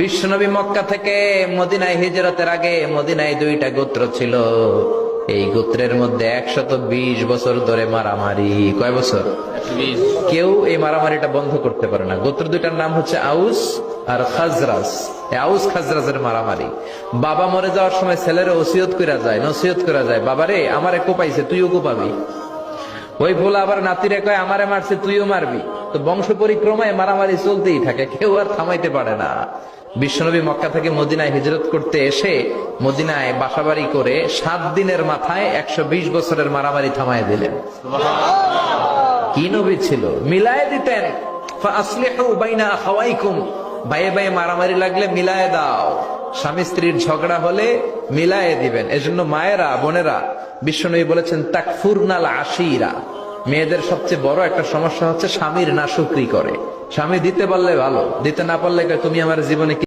বিশ্বনবী মক্কা থেকে মদিনায় হিজরতের আগে মদিনায় দুইটা গোত্র ছিল। এই গোত্রের মধ্যে 120 বছর ধরে মারামারি। কয় বছর? কেউ এই মারামারিটা বন্ধ করতে পারে না। গোত্র দুইটার নাম হচ্ছে আউস আর খাজরাজ। আউস খাজরাজের মারামারি। বাবা মরে যাওয়ার সময় ছেলের ওসিয়ত করা যায়, নসিহত করা যায়, বাবারে আমারে কোপাইছে তুইও কোপাবি। ওই ভোলা আবার নাতিরে কয় আমারে মারছে তুইও মারবি। তো বংশ পরিক্রমায় মারামারি চলতেই থাকে, কেউ আর থামাইতে পারে না। বিশ্বনবী মক্কা থেকে মদিনায় হিজরত করতে এসে মদিনায় বাসাবাড়ি করে 7 দিনের মাথায় 120 বছরের মারামারি থামায় দিলেন। কি নবী ছিল, মিলায়ে দিতেন। ফাসলিহু বাইনা আখাওয়াইকুম, ভাইয়ে ভাইয়ে মারামারি লাগলে মিলায়ে দাও। স্বামী স্ত্রীর ঝগড়া হলে মিলায়ে দিবেন। এজন্য মায়েরা, বোনেরা, বিশ্বনবী বলেছেন তাকফুরনাল আশিরা, মেয়েদের সবচেয়ে বড় একটা সমস্যা হচ্ছে স্বামীর নাশুকরি করে। স্বামী দিতে পারলে ভালো, দিতে না পারলে তুমি আমার জীবনে